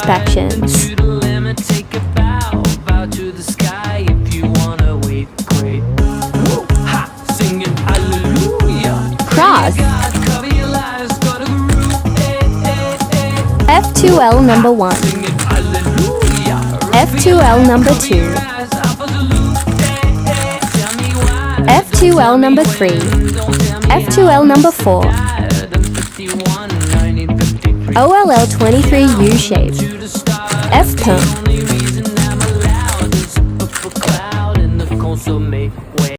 inspections. Cross. F2L number 1. F2L number 2. F2L number 3. F2L number 4. OLL 23 U shape. F-cone.